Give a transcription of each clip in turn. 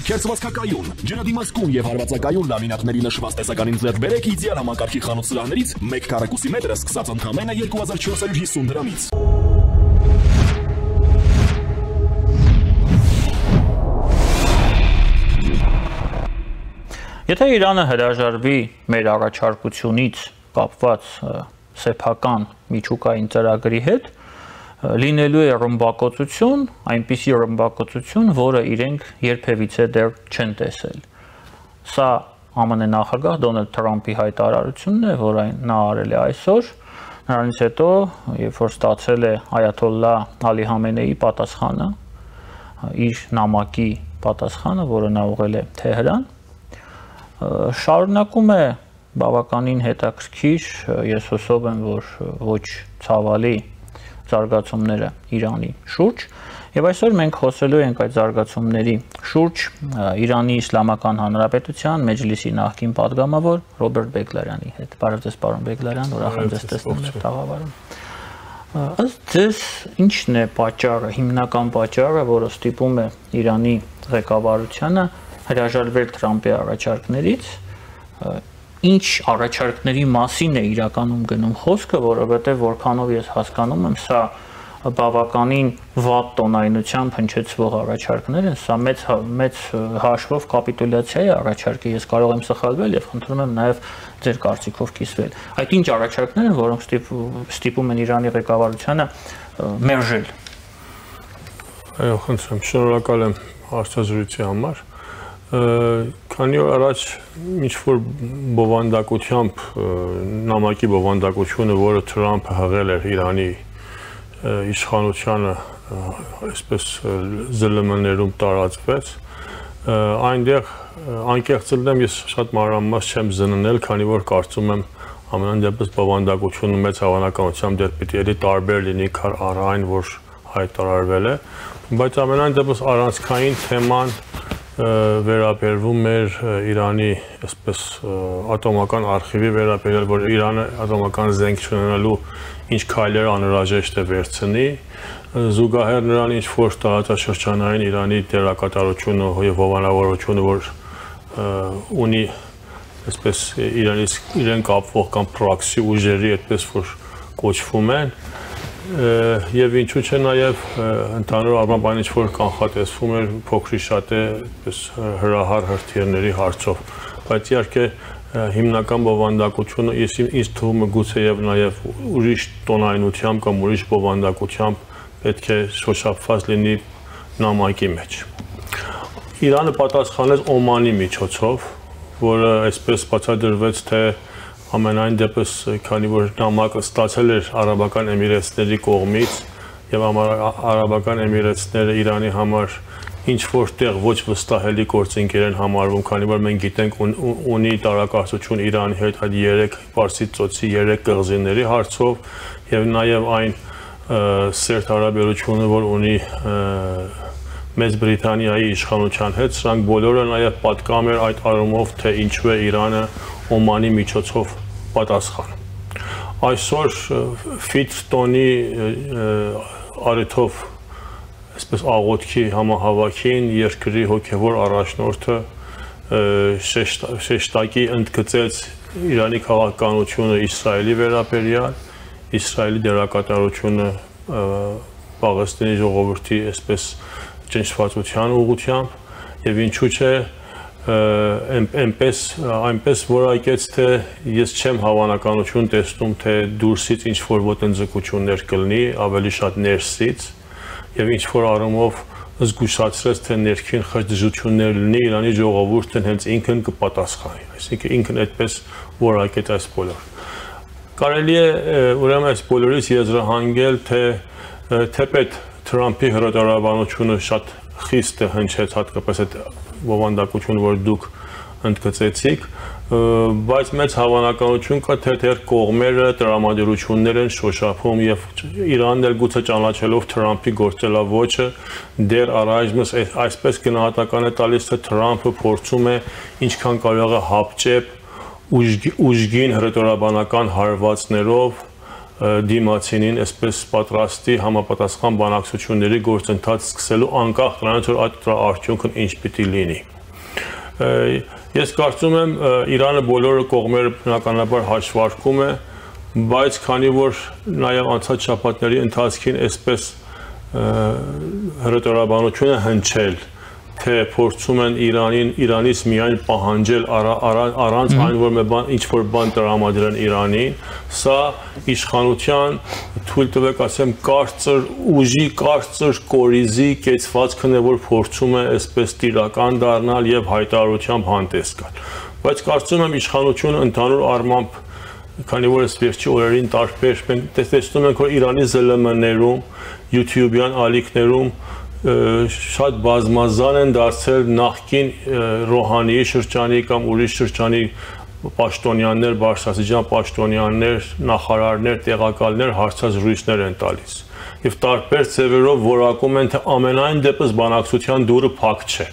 Քերծվածքակայուն, ջրադիմացկուն եւ հարվածակայուն լամինատների նշված տեսականին ձեռք բերեք իդեալ համակարգի խանութ սրահներից 1 քառակուսի մետրը սկսած ընդամենը 2450 դրամից։ Եթե Իրանը հրաժարվի մեր առաջարկությունից կապված սեփական միջուկային ծրագրի հետ, լինելու է ռմբակոծություն, այնպիսի ռմբակոծություն, որը իրենք երբևիցե դեռ չեն տեսել։ Սա ԱՄՆ նախագահ Դոնալդ Թրամփի հայտարարությունն է, որ նա արել է այսօր, նրանից հետո, երբ որ ստացել է այաթոլլահ Ալի Խամենեիի պատասխանը, իր նամակի պատասխանը, որը նա ուղղել է Թեհրան, շարունակում է բավականին հետաքրքիր, ես հուսով եմ, որ ոչ ցավալի զարգացումները Իրանի շուրջ, եւ այսօր մենք խոսելու ենք այդ զարգացումների շուրջ Իրանի Իսլամական Հանրապետության Մեջլիսի նախկին падգամավոր Ռոբերտ Բեգլարյանի հետ։ Բարև ձեզ, պարոն Բեգլարյան, ուրախ եմ ձեզ տեսնել տաղավարում։ Ըստ ձեզ ի՞նչն է պատճառը, հիմնական պատճառը, որը ստիպում է Իրանի ղեկավարությանը հրաժարվել Թրամփի առաջարկներից, ինչ առաջարկների մասին է իրականում գնում խոսքը, որովհետև որքանով ես հասկանում եմ, սա բավականին վատ տոնայնությամբ հնչեցվող առաջարկներ են, սա մեծ հաշվով կապիտուլյացիա է առաջարկը, ես կարող եմ սխալվել եւ խնդրում եմ նաեւ ձեր կարծիքով կիսվել։ Այդ ինչ առաջարկներ են, որոնք ստիպում են Իրանի ղեկավարությանը մերժել։ Այո, խնդրեմ, շնորհակալ եմ հարցազրույցի համար։ Քանի օր առաջ ինչ-որ բովանդակությամբ, նամակի բովանդակությունը, որը Թրամփը հղել էր Իրանի իշխանությանը, այսպես ԶԼՄ-ներում տարածվեց, այնտեղ անկեղծ ելնեմ, ես շատ մանրամասն չեմ զննել, քանի որ կարծում եմ ամենայն դեպս բովանդակությունը մեծ հավանականությամբ դեռ պիտի էլի տարբեր լինի, քան այն, որ հայտարարվել է, բայց ամենայն դեպս առանցքային թեման վերաբերվում էր Իրանի այսպես ատոմական արխիվի վերաբերյալ, որ Իրանը ատոմական զենք չունենալու ինչ քայլեր անհրաժեշտ է վերցնի, զուգահեռ նրան ինչ որ տարածաշրջանային Իրանի դերակատարությունը եւ հովանավորությունը, որ ունի այսպես իրեն կապվող կամ պրոքսի ուժերի, այդպես որ կոչվում են, եւ ինչու՞ չէ նաեւ ընդհանուր առմամբ այն ինչ որ կանխատեսվում էր փոքրի շատ է այդպես հրահար հրթիռների հարցով, բայց իհարկե հիմնական բովանդակությունը ինձ թվում է գուցե եւ նաեւ ուրիշ տոնայնությամբ կամ ուրիշ բովանդակությամբ պետք է շոշափված լինի նամակի մեջ։ Իրանը պատասխանեց Օմանի միջոցով, որը այսպես բացատրվեց, թե ամենայն դեպս, քանի որ նամակը ստացել էր Արաբական Էմիրեցների կողմից եւ Արաբական Էմիրեցները Իրանի համար ինչ որտեղ ոչ վստահելի գործընկեր են համարվում, քանի որ մենք գիտենք ունի տարակարծություն Իրանի հետ այդ 3 Պարսից ծոցի 3 կղզիների հարցով եւ նաեւ այն սերտ հարաբերությունը, որ ունի Մեծ Բրիտանիայի իշխանության հետ, սրանք բոլորը նաեւ պատկամ էր այդ առումով, թե ինչու է Իրանը Օմանի միջոցով պատասխան։ Այսօր Ֆիցտոնի արեթով այսպես աղոթքի համահավաքին երկրի հոգևոր առաջնորդը շեշտակի ընդգծեց Իրանի քաղաքականությունը Իսրայելի վերաբերյալ, Իսրայելի դերակատարությունը Պաղեստինի ժողովրդի այսպես ճնշվածության ուղղությամբ եւ ինչու՞ չէ այնպես որակեց, թե ես չեմ հավանականություն տեսնում, թե դուրսից ինչ-որ ոտնձգություններ կլինի, ավելի շատ ներսից, եւ ինչ-որ առումով զգուշացրեց, թե ներքին խժդժություններ լինի, Իրանի ժողովուրդն հենց ինքն կպատասխանի, այսինքն ինքն այդպես որակեց այս բոլոր։ Կարելի է ուրեմն այս բոլորից եզրահանգել, թե թեպետ Թրամփի հրատարակությունը շատ խիստ է հնչեց, հատկապես այդ բովանդակությունը, որ դուք ընդգծեցիք, բայց մեծ հավանականություն կա, թե դեռ կողմերը տրամադրություններ են շոշափում եւ Իրանն էլ գուցե ճանաչելով Թրամփի գործելավոճը դեռ առայժմ այսպես գնահատական է տալիս, թե Թրամփը փորձում է ինչքան կարող է հապճեպ ուժգին հրետորաբանական հարվածներով դիմացինին այսպես պատրաստի համապատասխան բանակցությունների գործընթաց սկսելու անկախ նրանից որ այդ արդյունքն ինչ պիտի լինի։ Ես կարծում եմ Իրանը բոլոր կողմերը բնականաբար հաշվարկում է, բայց քանի որ նաև անցած շաբաթների ընթացքին այսպես հրետորաբանությունը հնչել թե փորձում են Իրանից միայն պահանջել առանց այն որ ինչ-որ բան տրամադրեն Իրանին, սա իշխանության թույլ տվեք ասեմ կարծր ուժի, կարծր կորիզի կեցվածքն է, որ փորձում է այսպես տիրական դառնալ եւ հայտարարությամբ հանդես գալ։ Բայց կարծում եմ իշխանությունը ընդհանուր առմամբ, քանի որ այս վերջի օրերին տարբեր մենք տեսնում ենք, որ Իրանի ԶԼՄ-ներում, YouTube-յան ալիքներում շատ բազմազան են դարձել նախկին Ռոհանիի շրջանի կամ ուրիշ շրջանի պաշտոնյաներ, բարձրաստիճան պաշտոնյաներ, նախարարներ, տեղակալներ հարցազրույցներ են տալիս։ Եվ տարբեր ձևերով որակում են, թե ամենայն դեպս բանակցության դուռը փակ չէ։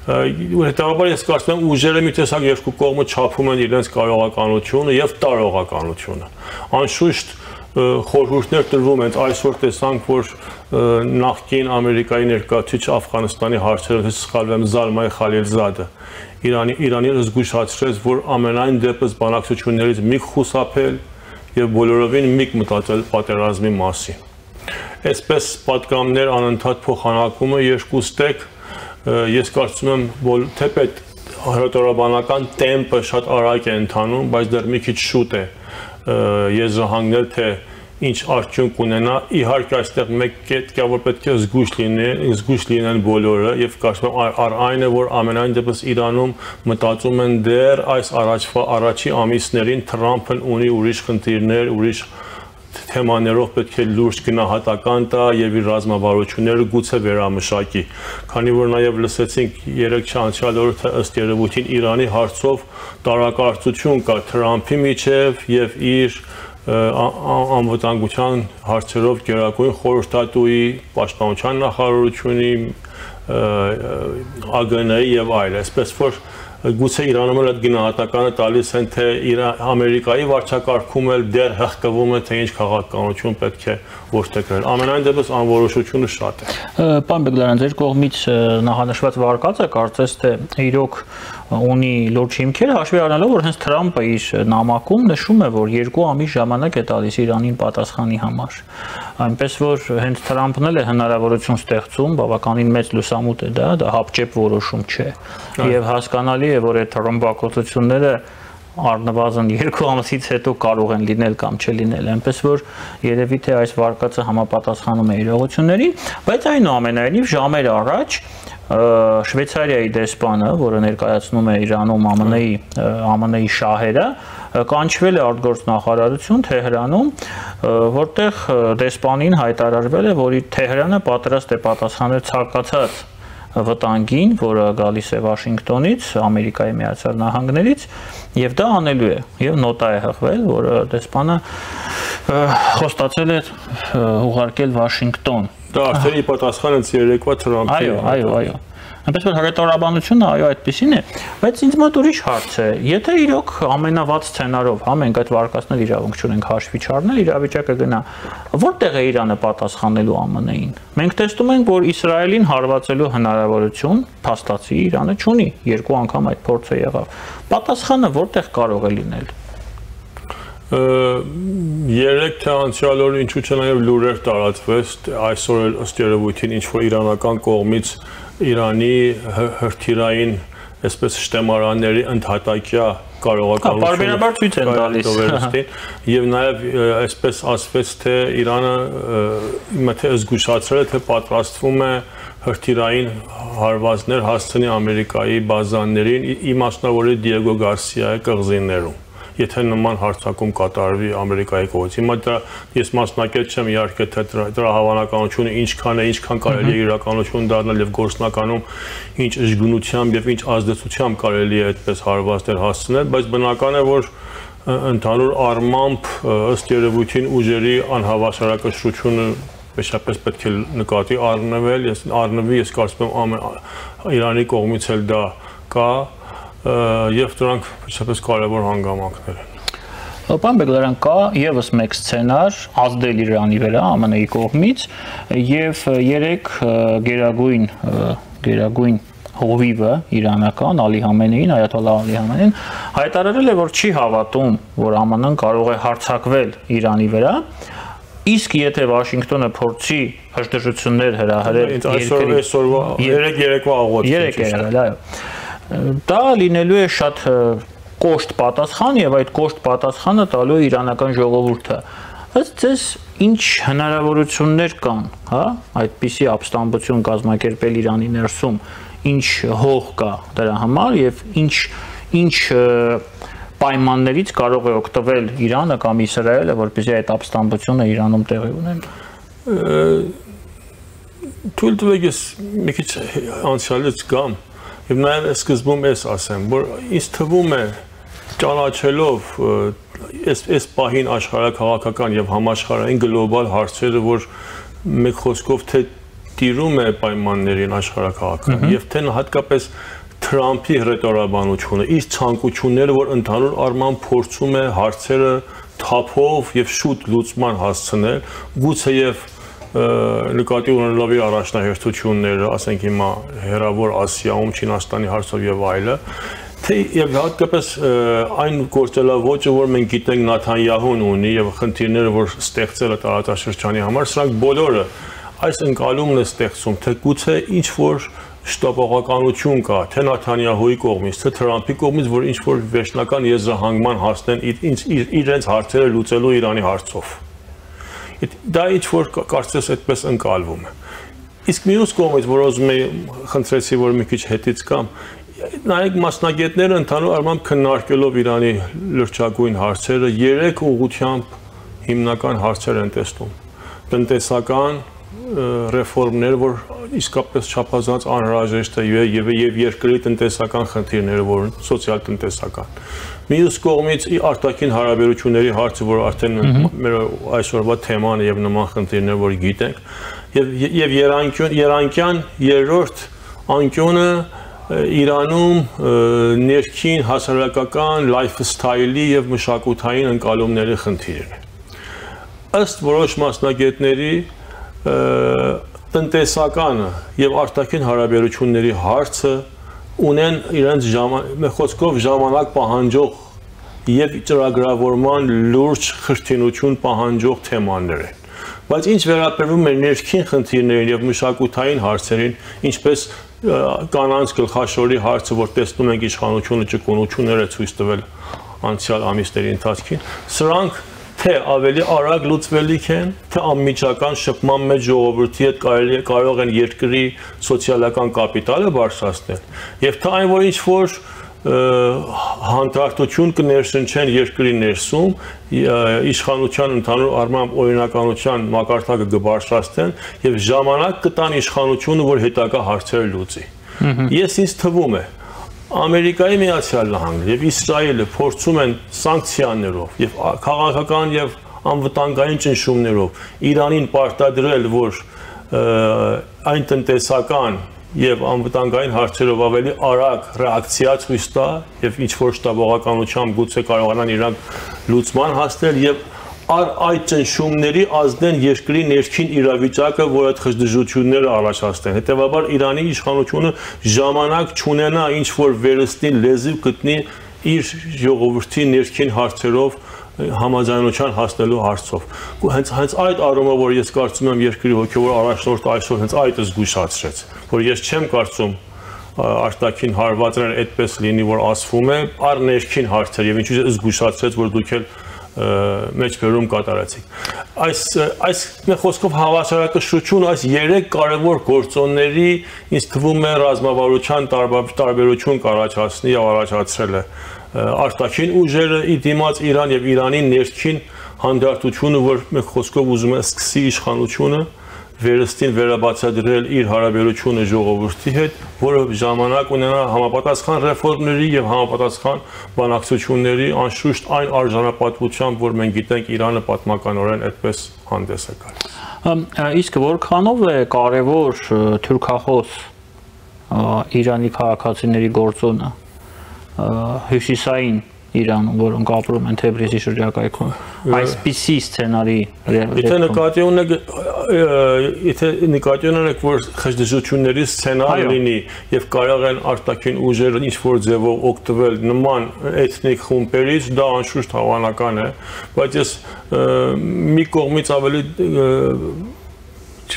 Հետևաբար ես կարծում եմ ուժերը մի տեսակ երկու կողմը չափում են իրենց կարողականությունը եւ տարողականությունը։ Անշուշտ խորհուրդներ տրվում են, այսօր տեսանք, որ նախկին Ամերիկայի ներկայացուցիչ Աֆղանստանի հարցերով սխալվեմ Զալմայ Խալիլզադը Իրանին զգուշացրեց, որ ամենայն դեպս բանակցություններից մի խուսափել եւ բոլորովին մի մտածել պատերազմի մասին։ Այսպես պատգամներ անընդհատ փոխանակումը երկուստեք ես կարծում եմ թեպետ հրետորաբանական տեմպը շատ արագ է ընթանում, բայց դեռ մի քիչ շուտ է եզրահանգնել թե ինչ արդյունք ունենա, իհարկե այստեղ մեկ կետ կա, որ պետք է զգույշ լինեն բոլորը եւ կարծում եմ այն է, որ ամենայն դեպս Իրանում մտածում են դեռ այս առաջի ամիսներին Թրամփն ունի ուրիշ խնդիրներ, ուրիշ թեմաներով պետք է լուրջ գնահատական տա եւ իր ռազմավարությունները գուցե վերամշակի, քանի որ նաեւ լսեցինք երեք չանցյալ օրը թե ըստ երևույթին Իրանի հարցով տարակարծություն կա Թրամփի միջև եւ իր անվտանգության հարցերով գերագույն խորհրդատուի, պաշտպանության նախարարությունի, ԱԳՆ-ի եւ այլ, այսպես որ գուցե Իրանում էլ այդ գնահատականը տալիս են, թե Ամերիկայի վարչակարգում էլ դեռ հղկվում է, թե ինչ քաղաքականություն պետք է որդեգրել։ Ամենայն դեպս անորոշությունը շատ է։ Պարոն Բեգլարյան, ձեր կողմից նախանշված վարկածը կարծես թե իրոք ունի լուրջ հիմքեր, հաշվի առնելով, որ հենց Թրամփը իր նամակում նշում է, որ 2 ամիս ժամանակ է տալիս Իրանին պատասխանի համար։ Այնպես որ հենց Թրամփն էլ է հնարավորություն ստեղծում, բավականին մեծ լուսամուտ է դա հապճեպ որոշում չէ։ Եվ հասկանալի է, որ այդ ռմբակոծությունները առնվազն 2 ամսից հետո կարող են լինել կամ չլինել, այնպես որ երևի թե այս վարկածը համապատասխանում է իրողություններին, բայց այնուամենայնիվ ժամեր առաջ Շվեյցարիայի դեսպանը, որը ներկայացնում է Իրանում ԱՄՆ-ի շահերը, կանչվել է արտգործնախարարություն Թեհրանում, որտեղ դեսպանին հայտարարվել է, որ Թեհրանը պատրաստ է պատասխանել ցանկացած վտանգին, որը գալիս է Վաշինգտոնից, Ամերիկայի Միացյալ Նահանգներից, եւ դա անելու է, եւ նոտա է հղվել, որ դեսպանը խոստացել է ուղարկել Վաշինգտոն։ Դա արդեն ի պատասխան է երեկվա Թրամփի։ Այո։ Այնպես որ հրետորաբանությունը այո այդպեսին է, բայց ինձ մոտ ուրիշ հարց է, եթե իրոք ամենավատ սցենարով, մենք այդ վարկածներ իրավունք չունենք հաշվի չառնել, իրավիճակը գնա, որտեղ է Իրանը պատասխանելու ԱՄՆ-ին։ Մենք տեսնում ենք, որ Իսրայելին հարվածելու հնարավորություն փաստացի Իրանը չունի, 2 անգամ այդ փորձը եղավ։ Պատասխանը որտեղ կարող է լինել։ Երեք թե անցյալ օրը ինչու՞ չէ նաև լուրեր տարածվեց, այսօր էլ ըստ երևույթին ինչ որ իրանական կողմից Իրանի հրթիռային այսպես շտեմարանների ընդհատակյա կարողականությունը պարբերաբար ցույց են տալիս եւ նաեւ այսպես ասվեց թե Իրանը մթե զգուշացրել է թե պատրաստվում է հրթիռային հարվածներ հասցնի Ամերիկայի բազաներին իմաստնավորի Դիեգո Գարսիայի կղզիներում եթե նման հարձակում կատարվի Ամերիկայի կողմից։ Հիմա դա ես մասնակից չեմ իհարկե թե դրա հավանականությունը ինչքան է, ինչքան կարելի է իրականություն դառնալ եւ գործնականում ինչ իշխանությամբ եւ ինչ ազդեցությամբ կարելի է այդպես հարվածներ հասցնել, բայց բնական է որ ընդհանուր առմամբ ըստ երևույթին ուժերի անհավասարակշռությունը Պեշապես պետք է նկատի առնվի, ես կարծում եմ Իրանի կողմից էլ դա կա եւ դրանք պեշապես կարևոր հանգամանքներ են։ Պարոն Բեգլարյան, կա եւս մեկ սցենար ազդել Իրանի վրա ԱՄՆ-ի կողմից եւ 3 գերագույն հովիվը իրանական Ալի Համենեին, Այաթոլլահ Ալի Համենեին հայտարարել է, որ չի հավատում, որ ԱՄՆ-ն կարող է հարձակվել Իրանի վրա, իսկ եթե Վաշինգտոնը փորձի հրդեհություններ հրահրել դա լինելու է շատ կոշտ պատասխան եւ այդ կոշտ պատասխանը տալու է իրանական ժողովուրդը։ Ըստ ձեզ ինչ հնարավորություններ կան, հա, այդպիսի ապստամբություն կազմակերպել Իրանի ներսում, ինչ հող կա դրա համար եւ ինչ պայմաններից կարող է օգտվել Իրանը կամ Իսրայելը, որպեսզի այդ ապստամբությունը Իրանում տեղի ունենա։ Թույլ տվեք ես մի քիչ անցյալից գամ եւ նաեւ սկզբում ես ասեմ, որ ինձ թվում է ճանաչելով այս պահին աշխարհակաղակական եւ համաշխարհային գլոբալ հարցերը, որ մեկ խոսքով թե տիրում է պայմաններին աշխարհակաղակական եւ թե հատկապես Թրամփի հռետորաբանությունը, իր ցանկությունները, որ ընդհանուր առմամբ փորձում է հարցերը թափով եւ շուտ լուծման հասցնել, գուցեև նկատի ունենալով իր առաջնահերթությունները, ասենք հիմա հեռավոր Ասիայում, Չինաստանի հարցով եւ այլը, թե եւ հատկապես այն գործելավոճը, որ մենք գիտենք Նաթանյահուն ունի եւ խնդիրները, որ ստեղծել է տարածաշրջանի համար, սրանք բոլորը այս ընկալումն է ստեղծում, թե գուցե ինչ որ շտապողականություն կա, թե Նաթանյահուի կողմից, թե Թրամփի կողմից, որ ինչ որ վերջնական եզրահանգման հասնեն իրենց հարցերը լուծելու Իրանի հարցով։ Դա ինչ որ կարծես այդպես ընկալվում է։ Իսկ մյուս կողմից, որ ուզում եմ խնդրեցի, որ մի քիչ հետից կամ նայեք մասնագետները ընդհանուր առմամբ քննարկելով Իրանի լրջագույն հարցերը 3 ուղղությամբ հիմնական հարցեր են տեսնում։ Տնտեսական ռեֆորմներ, որ իսկապես չափազանց անհրաժեշտ է եւ երկրի տնտեսական խնդիրները, որ սոցիալ-տնտեսական։ Մյուս կողմից արտաքին հարաբերությունների հարցը, որ արդեն մեր այսօրվա թեման է եւ նման խնդիրներ, որ գիտենք, եւ երանկյան երրորդ անկյունը Իրանում ներքին հասարակական լայֆսթայլի եւ մշակութային ընկալումների խնդիրն է։ Ըստ որոշ մասնագետների տնտեսականը եւ արտաքին հարաբերությունների հարցը ունեն իրենց խոսքով ժամանակ պահանջող եւ ծրագրավորման լուրջ խրթինություն պահանջող թեմաներ են։ Բայց ինչ վերաբերում է ներքին խնդիրներին եւ մշակութային հարցերին, ինչպես կանանց գլխաշորի հարցը, որ տեսնում ենք իշխանությունը ճկունությունները ցույց տվել անցյալ ամիսների ընթացքին, սրանք թե ավելի արագ լուծվելիք են, թե անմիջական շփման մեջ ժողովրդի հետ կարող են երկրի սոցիալական կապիտալը բարձրացնել, եւ թե այն, որ ինչ որ հանդարտություն կներշնչեն երկրի ներսում, իշխանության ընդհանուր առմամբ օրինականության մակարդակը կբարձրացնեն եւ ժամանակ կտան իշխանությունը, որ հետագա հարցերը լուծի։ Ես ինձ թվում է Ամերիկայի Միացյալ Նահանգները եւ Իսրայելը փորձում են սանկցիաներով եւ քաղաքական եւ անվտանգային ճնշումներով Իրանին պարտադրել, որ այն տնտեսական եւ անվտանգային հարցերով ավելի արագ ռեակցիա ցույց տա եւ ինչ որ շտաբողականությամբ գուցե կարողանան իրանք լուծման հասնել եւ այդ ճնշումների ազդեն երկրի ներքին իրավիճակը, որ այդ խժդժությունները առաջացնեն։ Հետևաբար Իրանի իշխանությունը ժամանակ չունենա ինչ որ վերստին լեզու գտնի իր ժողովրդի ներքին հարցերով համաձայնության հասնելու հարցով։ Հենց այդ առումով, որ ես կարծում եմ երկրի հոգևոր առաջնորդը այսօր հենց այդ զգուշացրեց, որ ես չեմ կարծում արտաքին հարվածները այդպես լինի, որ ասվում է, առ ներքին հարցեր եւ ինչու՞ զգուշացրեց, որ դուք էլ մեջբերում կատարեցիք։ Այս խոսքով հավասարակշռություն այս 3 կարևոր գործոնների ինձ թվում է ռազմավարության տարբերություն կառաջացնի եւ առաջացրել է արտաքին ուժերը ի դիմաց Իրան եւ Իրանի ներքին հանդարտությունը, որ մեկ խոսքով ուզում է սկսի իշխանությունը վերստին վերաբացատրել իր հարաբերությունը ժողովրդի հետ, որը ժամանակ ունենա համապատասխան ռեֆորմների եւ համապատասխան բանակցությունների, անշուշտ այն արժանապատվությամբ, որ մենք գիտենք Իրանը պատմականորեն այդպես հանդես է գալիս։ Իսկ որքանով է կարևոր թուրքախոս Իրանի քաղաքացիների գործոնը հյուսիսային Իրանում, որոնք ապրում են Թեբրիզի շրջակայքում, այսպիսի սցենարի եթե նկատի ունենք, որ խժդժությունների սցենար լինի եւ կարող են արտաքին ուժերը ինչ-որ ձևով օգտվել նման էթնիկ խումբերից, դա անշուշտ հավանական է, բայց ես մի կողմից ավելի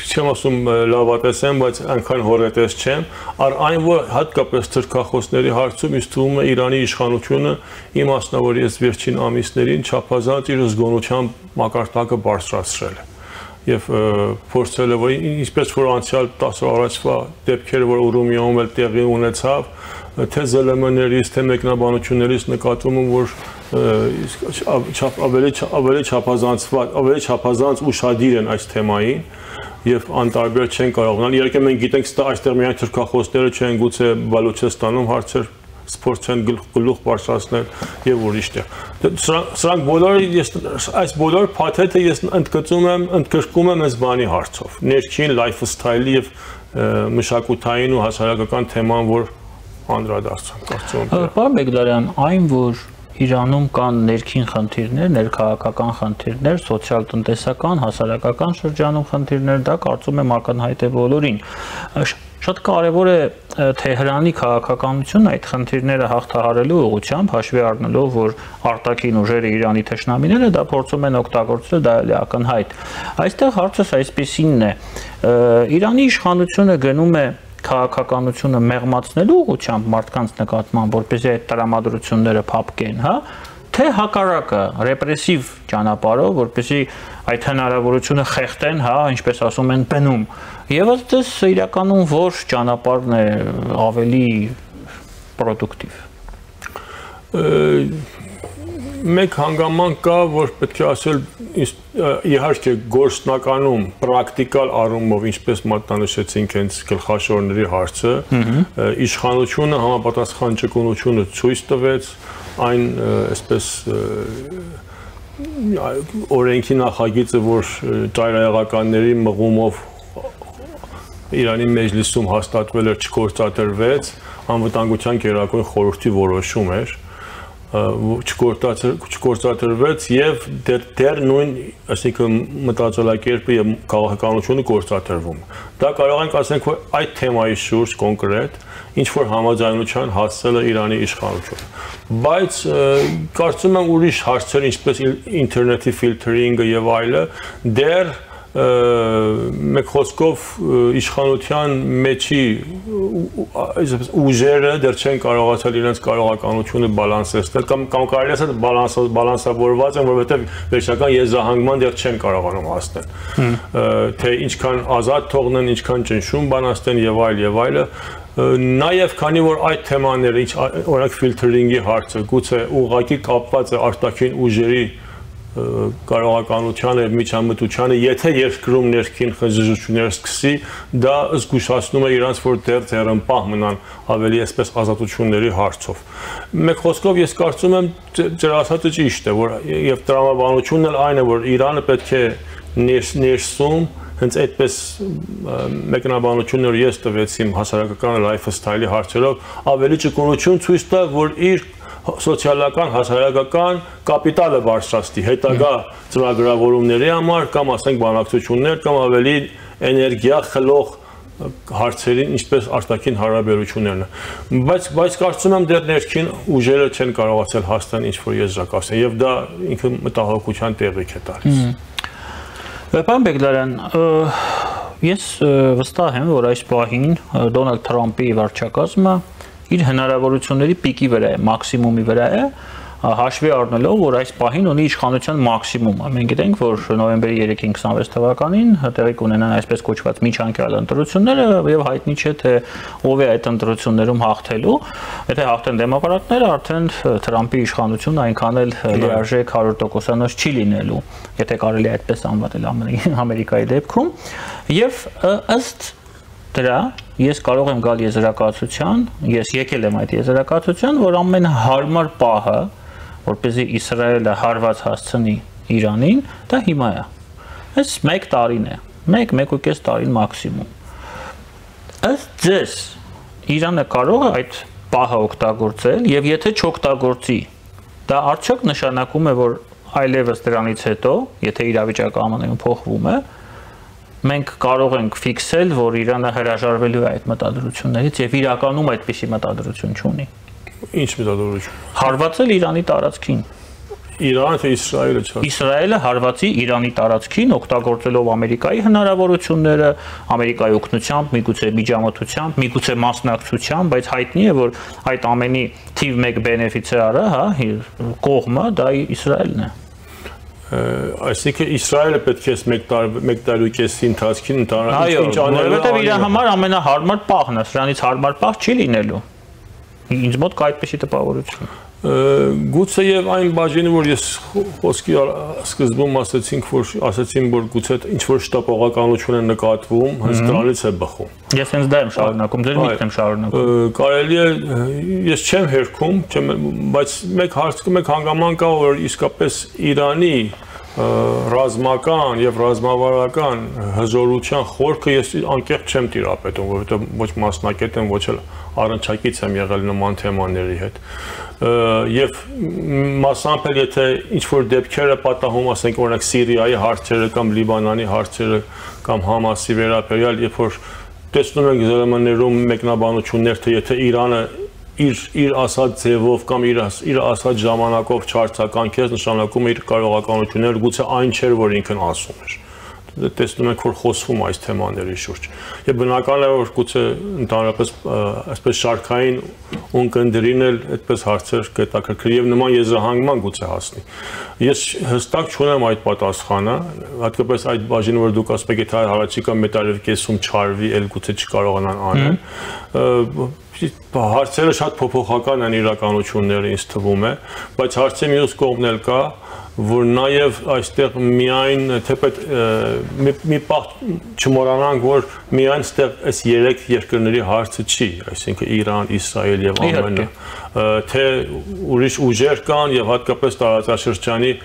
չեմ ասում լավատես եմ, բայց այնքան հորետես չեմ, այն որ հատկապես թրքախոսների հարցում ինձ թվում է Իրանի իշխանությունը իմաստնավոր ես վերջին ամիսներին չափազանց իր զգոնության մակարդակը բարձրացրել է եւ փորձել է որ ինչպես որ անցյալ 10 օր առաջվա դեպքերը որ Ուրումիայում էլ տեղի ունեցավ թե ԶԼՄ-ներից թե մեկնաբանություններից նկատվում է որ ավելի չափազանց ուշադիր են այս թեմային եւ անտարբեր չեն կարողանալ իհարկե մենք գիտենք թե այստեղ միայն թուրքախոսները չեն գուցե Բալուչեստանում հարցեր սփորձեն գլուխ բարձրացնել եւ ուրիշտեղ սրանք բոլորը այս բոլոր փաթեթը ես ընդգրկում եմ այս բանի հարցով ներքին լայֆսթայլի եւ մշակութային ու հասարակական թեման որ անդրադարձան կարծում եմ Պարոն Բեգլարյան այն որ Իրանում կան ներքին խնդիրներ, ներքաղաքական խնդիրներ, սոցիալ-տնտեսական, հասարակական շրջանում խնդիրներ, դա կարծում եմ ակնհայտ է բոլորին։ Շատ կարևոր է Թեհրանի քաղաքականությունը այդ խնդիրները հաղթահարելու ուղղությամբ հաշվի առնելով, որ արտաքին ուժերը Իրանի թշնամիները դա փորձում են օգտագործել, դա էլ է ակնհայտ։ Այստեղ հարցս այսպիսինն է. Իրանի իշխանությունը գնում է քաղաքականությունը մեղմացնելու ուղղությամբ մարդկանց նկատմամբ, որպեսզի այդ տրամադրությունները փափկեն, հա, թե հակառակը ռեպրեսիվ ճանապարհով, որպեսզի այդ հնարավորությունը խեղդեն, հա, ինչպես ասում են, բնում։ Եվ այդպես իրականում որ ճանապարհն է ավելի պրոդուկտիվ։ Մեկ հանգամանք կա, որ պետք է ասել իհարկե գործնականում պրակտիկալ առումով ինչպես մատնանշեցինք հենց գլխաշորների հարցը, իշխանությունը համապատասխան ճկունությունը ցույց տվեց, այն այսպես օրենքի նախագիծը, որ ծայրահեղականների մղումով Իրանի մեջլիսում հաստատվել էր չգործադրվեց, անվտանգության գերագույն խորհրդի որոշում էր չգործադրվեց եւ դեռ նույն, այսինքն մտածելակերպը եւ քաղաքականությունը գործադրվում։ Դա կարող ենք ասենք, որ այդ թեմայի շուրջ կոնկրետ ինչ որ համաձայնության հասցել է Իրանի իշխանությունը։ Բայց կարծում եմ ուրիշ հարցեր, ինչպես ինտերնետի ֆիլտրինգը եւ այլը, դեռ մեկ խոսքով իշխանության մեջի ուժերը դեռ չեն կարողացել իրենց կարողականությունը բալանսեցնել կամ կարելի է ասել բալանսավորված են, որովհետև վերջնական եզրահանգման դեռ չեն կարողանում հասնել։ Թե ինչքան ազատ թողնեն, ինչքան ճնշում բանաստեն եւ այլը, Նաև քանի որ այդ թեմաները, օրինակ ֆիլտրինգի հարցը, գուցե ուղղակի կապված է արտաքին ուժերի կարողականությանը եւ միջամտությանը, եթե երկրում ներքին խժժություններ սկսի, դա զգուշացնում է իրանց, որ դեռ ձեռնպահ մնան ավելի այսպես ազատությունների հարցով։ Մեկ խոսքով ես կարծում եմ ձեր ասածը ճիշտ է, որ եւ տրամաբանությունն էլ այն է, որ Իրանը պետք է ներսում հենց այդպես մեկնաբանություններ ես տվեցի հասարակական լայֆսթայլի հարցերով ավելի ճկունություն ցույց տա, որ իր սոցիալական, հասարակական կապիտալը բարձրացնի հետագա ծրագրավորումների համար կամ ասենք բանակցություններ կամ ավելի էներգիա խլող հարցերին, ինչպես արտաքին հարաբերություններն։ Բայց կարծում եմ դեռ ներքին ուժերը չեն կարողացել հասնել ինչ-որ եզրակացնել եւ դա ինքը մտահոգության տեղիք է տալիս։ Պարոն Բեգլարյան, ես վստահ եմ, որ այս պահին Դոնալդ Թրամփի վարչակազմը իր հնարավորությունների պիկի վրա է, մաքսիմումի վրա է, հաշվի առնելով, որ այս պահին ունի իշխանության մաքսիմումը։ Մենք գիտենք, որ նոյեմբերի 3-ին 26 թվականին տեղի կունենան այսպես կոչված միջանկյալ ընտրությունները եւ հայտնի չէ թե ով է այդ ընտրություններում հաղթելու։ Եթե հաղթեն դեմոկրատները, արդեն Թրամփի իշխանությունը այնքան էլ լիարժեք 100%-անոց չի լինելու, եթե կարելի է այդպես անվանել Ամերիկայի դեպքում։ Եվ ըստ դրա ես կարող եմ գալ եզրակացության, ես եկել եմ այդ եզրակացության, որ ամենահարմար պահը, որպեսզի Իսրայելը հարված հասցնի Իրանին, դա հիմա է։ Այս 1 տարին է, 1-1.5 տարին մաքսիմում։ Ըստ ձեզ Իրանը կարող է այդ պահը օգտագործել եւ եթե չօգտագործի, Դա արդյոք նշանակում է, որ այլևս դրանից հետո, եթե իրավիճակը ԱՄՆ-ում փոխվում է, մենք կարող ենք ֆիքսել, որ Իրանը հրաժարվելու է այդ մտադրություններից եւ իրականում այդպիսի մտադրություն չունի։ Ինչ մտադրություն։ Հարվածել Իրանի տարածքին։ Իրանը թե Իսրայելը չէ։ Իսրայելը հարվածի Իրանի տարածքին, օգտագործելով Ամերիկայի հնարավորությունները, Ամերիկայի օգնությամբ, միգուցե միջամտությամբ, միգուցե մասնակցությամբ, բայց հայտնի է, որ այդ ամենի թիվ 1 բենեֆիցիարը, հա, կողմը դա Իսրայելն է։ Այսինքն Իսրայելը պետք է 1 տարի ու կեսի ընթացքին այո, որովհետև իր համար ամենահարմար պահն է, սրանից հարմար պահ չի լինելու։ Ինձ մոտ կա այդպիսի տպավորություն։ Գուցե եւ այն բաժինը, որ ես խոսքի սկզբում ասացին, որ գուցե ինչ-որ շտապողականություն է նկատվում, հենց դրանից է բխում։ Ես հենց դա եմ շարունակում, ձեր միտքն եմ շարունակում։ Կարելի է, ես չեմ հերքում, բայց մեկ հանգաման կա, որ իսկապես Իրանի ռազմական եւ ռազմավարական հզորության խորքը ես անկեղծ չեմ տիրապետում, որովհետեւ ոչ մասնակետ եմ, ոչ էլ առնչակից եմ եղել նման թեմաների հետ։ Եվ մասամբ էլ եթե ինչ-որ դեպքերը պատահում, ասենք օրինակ Սիրիայի հարցերը կամ Լիբանանի հարցերը կամ Համասի վերաբերյալ, երբ որ տեսնում ենք ԶԼՄ-ներում մեկնաբանություններ, թե եթե Իրանը իր ասած ձևով կամ իր ասած ժամանակով չարձագանքեց, նշանակում է իր կարողականությունները գուցե այն չէր, որ ինքն ասում էր։ Տեսնում ենք, որ խոսվում այս թեմաների շուրջ։ Եվ բնական է, որ գուցե ընդհանրապես այսպես շարքային ունկնդրին էլ այդպես հարցեր կհետաքրքրի եւ նման եզրահանգման գուցե հասնի։ Ես հստակ չունեմ այդ պատասխանը, հատկապես այդ բաժինը, որ դուք ասում եք, եթե հարաճիկա մետալով կեսում չարվի, էլ գուցե չկարողանան անել։ Հարցերը շատ փոփոխական են իրականությունները, ինձ թվում է, բայց հարցի մյուս կողմն էլ կա, որ նաև այստեղ միայն թեպետ մի պահ չմոռանանք, որ միայն այստեղ այս 3 երկրների հարցը չի, այսինքն Իրան, Իսրայել եւ ԱՄՆ, թե ուրիշ ուժեր կան եւ հատկապես տարածաշրջանի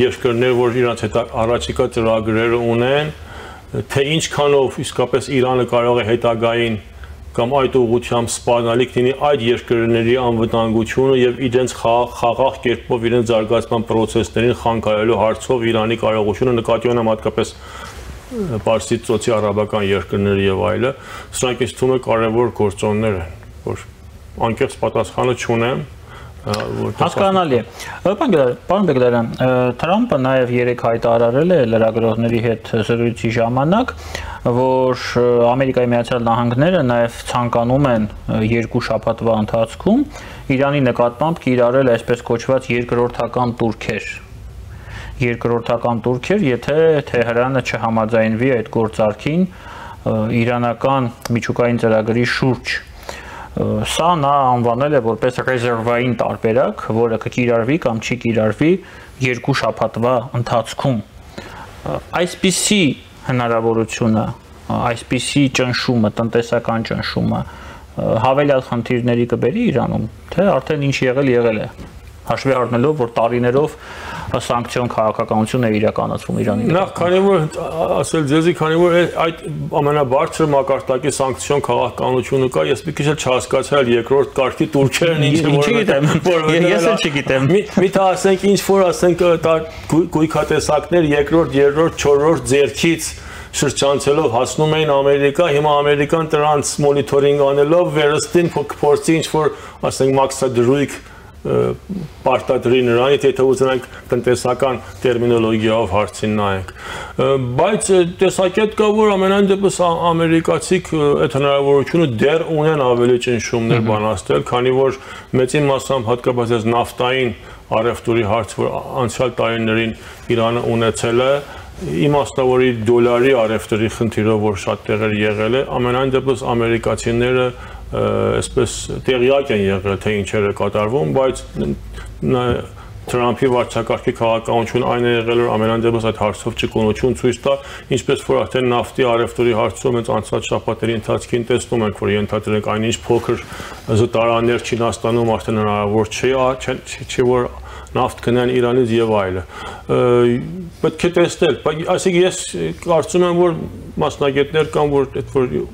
երկրներ, որ իրանց հետ առաջիկա ծրագրերը ունեն, թե ինչքանով իսկապես Իրանը կարող է հետագային կամ այդ ուղղությամբ սպառնալիք լինի այդ երկրների անվտանգությունը եւ իրենց խաղաղ կերպով իրենց զարգացման process-ներին խանգարելու հարցով Իրանի կարողությունը նկատի ունեմ հատկապես Պարսից ծոցի արաբական երկրների եւ այլը, սրանք ինձ թվում է կարեւոր գործոններ են, որ անկեղծ պատասխանը չունեմ, Հասկանալի է։ Պարոն Բեգլարյան, Թրամփը նաև երեք հայտարարել է լրագրողների հետ զրույցի ժամանակ, որ Ամերիկայի Միացյալ Նահանգները նաև ցանկանում են 2 շաբաթվա ընթացքում Իրանի նկատմամբ կիրառել այսպես կոչված երկրորդական տուրքեր, եթե Թեհրանը չհամաձայնվի այդ գործարքին իրանական միջուկային ծրագրի շուրջ։ Սա նա անվանել է որպես ռեզերվային տարբերակ, որը կկիրառվի կամ չի կիրառվի 2 շաբաթվա ընթացքում։ Այսպիսի հնարավորությունը, այսպիսի ճնշումը, տնտեսական ճնշումը հավելյալ խնդիրների կբերի Իրանում, թե արդեն ինչ եղել է, հաշվի առնելով, որ տարիներով սանկցիոն քաղաքականություն է իրականացվում Իրանի նկատմամբ։ Նախ քանի որ ասել ձեզի, քանի որ այդ ամենաբարձր մակարդակի սանկցիոն քաղաքականությունը կա, ես մի քիչ էլ չհասկացա երկրորդ կարգի տուրքերն ինչ ես էլ չգիտեմ։ Միթե ասենք ինչ որ ասենք գույքատեսակներ երկրորդ, երրորդ, չորրորդ ձեռքից շրջանցելով հասնում էին Ամերիկա, հիմա ամերիկան դրանց մոնիտորինգ անելով վերստին փորձի ինչ որ ասենք մաքսադրույք պարտադրի նրանից, եթե ուզենանք տնտեսական տերմինոլոգիայով հարցին նայենք։ Բայց տեսակետ կա, որ ամենայն դեպս ամերիկացիք այդ հնարավորությունը դեռ ունեն ավելի ճնշումներ բանաստել, քանի որ մեծին մասամբ հատկապես այս նավթային առևտուրի հարց, որ անցյալ տարիներին Իրանը ունեցել է, իմաստավորի դոլարի առևտրի խնդիրով, որ շատ տեղեր եղել է, ամենայն դեպս ամերիկացիները այսպես տեղյակ են եղել, թե ինչեր է կատարվում, բայց Թրամփի վարչակարգի քաղաքականությունը այն է եղել, որ ամենայն դեպս այդ հարցով ճկունություն ցույց տա, ինչպես որ արդեն նավթի առևտրի հարցում հենց անցած շաբաթների ընթացքին տեսնում ենք, որ ենթադրենք այնինչ փոքր զտարաններ Չինաստանում արդեն հնարավոր չի որ նավթ գնան Իրանից եւ այլը։ Պետք է տեսնել, այսինքն ես կարծում եմ, որ մասնագետներ կան, որ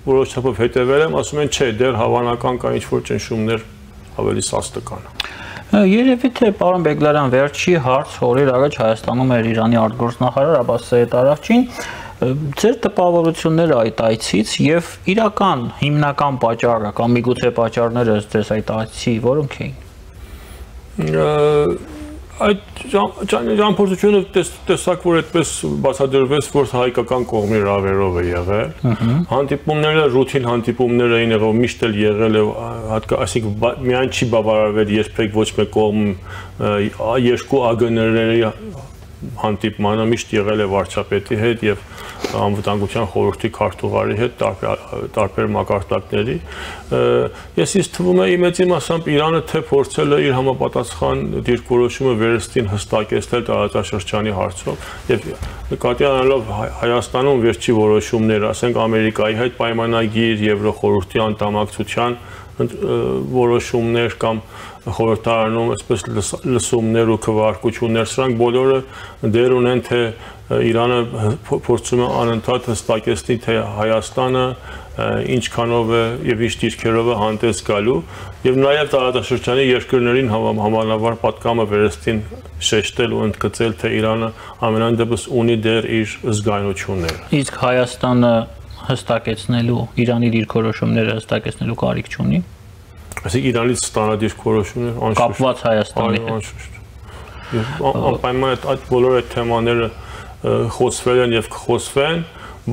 որոշ չափով հետևել եմ, ասում են, չէ, դեռ հավանական կա ինչ-որ ճնշումներ ավելի սաստկան։ Երևի թե պարոն Բեգլարյան վերջի հարց օրեր առաջ Հայաստանում էր Իրանի արտգործնախարար Աբբաս Սայեդ Արաղչին, ձեր տպավորությունները այդ այցից եւ իրական հիմնական պատճառը կամ միգուցե պատճառները ըստ այդ այցի որոնք էին։ Այդ ճամփորդությունը տեսակ որ այդպես բացադրվեց, որ հայկական կողմի ռավերով է եղել։ Հանդիպումները ռուտին հանդիպումներ էին եղել, միշտ էլ եղել է, այսինքն միայն չի բավարարվել երբեք ոչ մեկ կողմ երկու ԱԳՆ-ների հանդիպմանը միշտ եղել է վարչապետի հետ եւ անվտանգության խորհրդի քարտուղարի հետ տարբեր մակարդակների։ Ես ինձ թվում է մեծի մասամբ Իրանը թե փորձել է իր համապատասխան դիրքորոշումը վերստին հստակեցնել տարածաշրջանի հարցով եւ նկատի առնելով Հայաստանում վերջի որոշումները, ասենք Ամերիկայի հետ պայմանագիր, Եվրոխորհրդի անդամակցության որոշումներ կամ խորհրդարանում այսպես լսումներ ու քվեարկություններ, սրանք բոլորը դեր ունեն, թե Իրանը փորձում է անընդհատ հստակեցնել, թե Հայաստանը ինչքանով է եւ ինչ դիրքերով է հանդես գալու եւ նաեւ տարածաշրջանի երկրներին համանավար պատկամը վերստին շեշտել ու ընդգծել, թե Իրանը ամենայն դեպս ունի դեր իր զգայունությունները։ Իսկ Հայաստանը հստակեցնելու, Իրանի դիրքորոշումները հստակեցնելու կարիք չունի։ Այսինքն Իրանից ստանա դիրքորոշումներ անշուշտ կապված Հայաստանի հետ։ Անշուշտ։ Անպայման այդ բոլոր այդ թեմաները խոսվել են եւ կխոսվեն,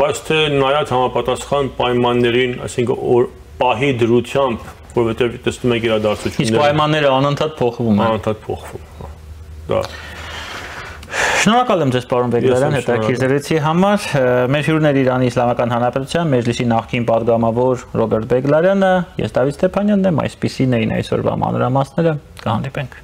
բայց թե նայած համապատասխան պայմաններին, այսինքն պահի դրությամբ, որովհետեւ տեսնում եք իրադարձությունները։ Իսկ պայմանները անընդհատ փոխվում են։ Անընդհատ փոխվում։ Դա Շնորհակալ եմ ձեզ պարոն Բեգլարյան հետաքրքիր զրույցի համար։ Մեր հյուրն էր Իրանի Իսլամական Հանրապետության Մեջլիսի նախկին պատգամավոր Ռոբերտ Բեգլարյանը, ես Դավիթ Ստեփանյանն եմ, այսպիսին էին այսօրվա մանրամասները, կհանդիպենք։